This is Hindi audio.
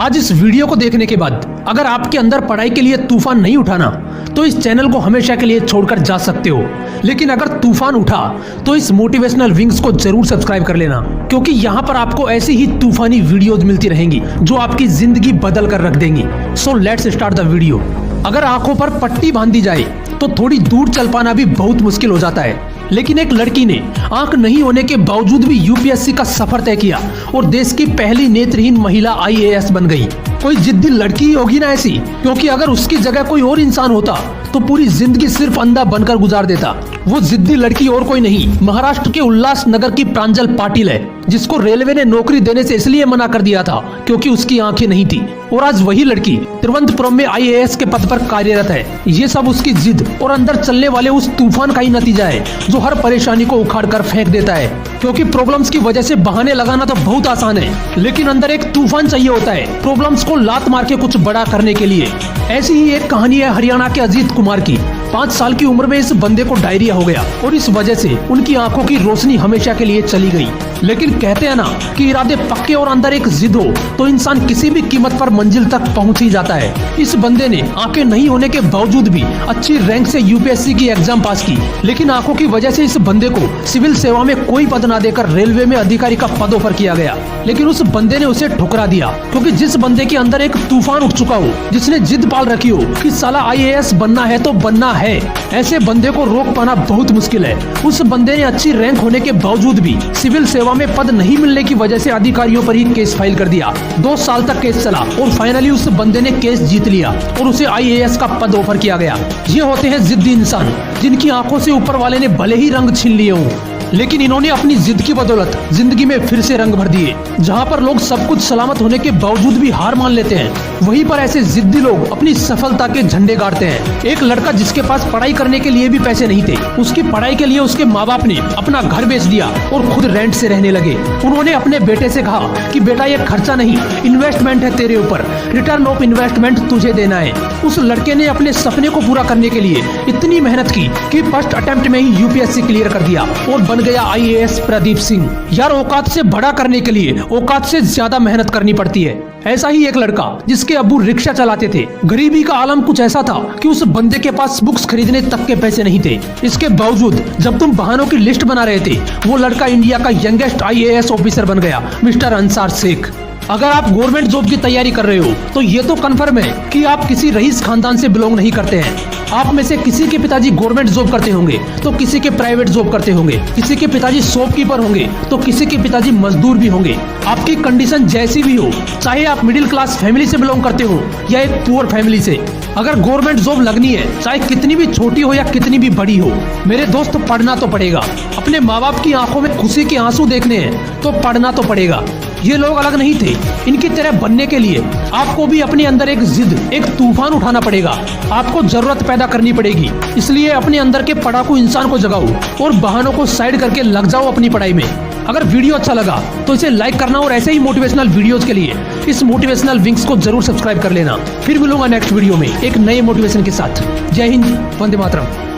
आज इस वीडियो को देखने के बाद अगर आपके अंदर पढ़ाई के लिए तूफान नहीं उठाना तो इस चैनल को हमेशा के लिए छोड़कर जा सकते हो, लेकिन अगर तूफान उठा तो इस मोटिवेशनल विंग्स को जरूर सब्सक्राइब कर लेना, क्योंकि यहाँ पर आपको ऐसी ही तूफानी वीडियोज मिलती रहेंगी जो आपकी जिंदगी बदल कर रख देंगी। So let's start the video. अगर आंखों पर पट्टी बांधी जाए तो थोड़ी दूर चल पाना भी बहुत मुश्किल हो जाता है, लेकिन एक लड़की ने आंख नहीं होने के बावजूद भी यूपीएससी का सफर तय किया और देश की पहली नेत्रहीन महिला आईएएस बन गई। कोई जिद्दी लड़की ही होगी ना ऐसी, क्योंकि अगर उसकी जगह कोई और इंसान होता तो पूरी जिंदगी सिर्फ अंधा बनकर गुजार देता। वो जिद्दी लड़की और कोई नहीं, महाराष्ट्र के उल्लासनगर की प्रांजल पाटिल है, जिसको रेलवे ने नौकरी देने से इसलिए मना कर दिया था क्योंकि उसकी आंखें नहीं थी। और आज वही लड़की तिरुवनंतपुरम में आईएएस के पद पर कार्यरत है। ये सब उसकी जिद और अंदर चलने वाले उस तूफान का ही नतीजा है जो हर परेशानी को उखाड़ कर फेंक देता है। क्योंकि प्रॉब्लम्स की वजह से बहाने लगाना तो बहुत आसान है, लेकिन अंदर एक तूफान चाहिए होता है प्रॉब्लम्स को लात मार के कुछ बड़ा करने के लिए। ऐसी ही एक कहानी है हरियाणा के अजीत कुमार की। 5 साल की उम्र में इस बंदे को डायरिया हो गया और इस वजह से उनकी आंखों की रोशनी हमेशा के लिए चली गई। लेकिन कहते हैं ना कि इरादे पक्के और अंदर एक जिद हो तो इंसान किसी भी कीमत पर मंजिल तक पहुंच ही जाता है। इस बंदे ने आंखें नहीं होने के बावजूद भी अच्छी रैंक से यूपीएससी की एग्जाम पास की, लेकिन आंखों की वजह से इस बंदे को सिविल सेवा में कोई पद ना देकर रेलवे में अधिकारी का पद ऑफर किया गया। लेकिन उस बंदे ने उसे ठुकरा दिया, क्योंकि जिस बंदे के अंदर एक तूफान उठ चुका हो, जिसने जिद पाल रखी हो कि साला आईएएस बनना है तो बनना है, ऐसे बंदे को रोक पाना बहुत मुश्किल है। उस बंदे ने अच्छी रैंक होने के बावजूद भी सिविल सेवा में पद नहीं मिलने की वजह से अधिकारियों पर ही केस फाइल कर दिया। 2 साल तक केस चला और फाइनली उस बंदे ने केस जीत लिया और उसे आईएएस का पद ऑफर किया गया। ये होते हैं जिद्दी इंसान, जिनकी आंखों से ऊपर वाले ने भले ही रंग छीन लिए हों, लेकिन इन्होंने अपनी जिद की बदौलत जिंदगी में फिर से रंग भर दिए। जहाँ पर लोग सब कुछ सलामत होने के बावजूद भी हार मान लेते हैं, वहीं पर ऐसे जिद्दी लोग अपनी सफलता के झंडे गाड़ते हैं। एक लड़का जिसके पास पढ़ाई करने के लिए भी पैसे नहीं थे, उसकी पढ़ाई के लिए उसके माँ बाप ने अपना घर बेच दिया और खुद रेंट से रहने लगे। उन्होंने अपने बेटे से कहा कि बेटा ये खर्चा नहीं, इन्वेस्टमेंट है तेरे ऊपर, रिटर्न ऑफ इन्वेस्टमेंट तुझे देना है। उस लड़के ने अपने सपने को पूरा करने के लिए इतनी मेहनत की कि फर्स्ट अटेम्प्ट में ही यूपीएससी क्लियर कर दिया और बन गया आईएएस प्रदीप सिंह। यार, औकात से बड़ा करने के लिए औकात से ज्यादा मेहनत करनी पड़ती है। ऐसा ही एक लड़का जिसके अब्बू रिक्शा चलाते थे, गरीबी का आलम कुछ ऐसा था कि उस बंदे के पास बुक्स खरीदने तक के पैसे नहीं थे। इसके बावजूद जब तुम बहानों की लिस्ट बना रहे थे, वो लड़का इंडिया का यंगेस्ट आईएएस ऑफिसर बन गया, मिस्टर अंसार शेख। अगर आप गवर्नमेंट जॉब की तैयारी कर रहे हो तो ये तो कंफर्म है कि आप किसी रईस खानदान से बिलोंग नहीं करते हैं। आप में से किसी के पिताजी गवर्नमेंट जॉब करते होंगे तो किसी के प्राइवेट जॉब करते होंगे, किसी के पिताजी शॉपकीपर होंगे तो किसी के पिताजी मजदूर भी होंगे। आपकी कंडीशन जैसी भी हो, चाहे आप मिडिल क्लास फैमिली से बिलोंग करते हो या एक पुअर फैमिली से, अगर गवर्नमेंट जॉब लगनी है, चाहे कितनी भी छोटी हो या कितनी भी बड़ी हो, मेरे दोस्त पढ़ना तो पड़ेगा। अपने माँ बाप की आंखों में खुशी के आंसू देखने हैं तो पढ़ना तो पड़ेगा। ये लोग अलग नहीं थे, इनकी तरह बनने के लिए आपको भी अपने अंदर एक जिद, एक तूफान उठाना पड़ेगा। आपको जरूरत पैदा करनी पड़ेगी। इसलिए अपने अंदर के पढ़ाकू इंसान को जगाओ और बहानों को साइड करके लग जाओ अपनी पढ़ाई में। अगर वीडियो अच्छा लगा तो इसे लाइक करना और ऐसे ही मोटिवेशनल वीडियोस के लिए इस मोटिवेशनल विंग्स को जरूर सब्सक्राइब कर लेना। फिर मिलूंगा नेक्स्ट वीडियो में एक नए मोटिवेशन के साथ। जय हिंद, वंदे मातरम।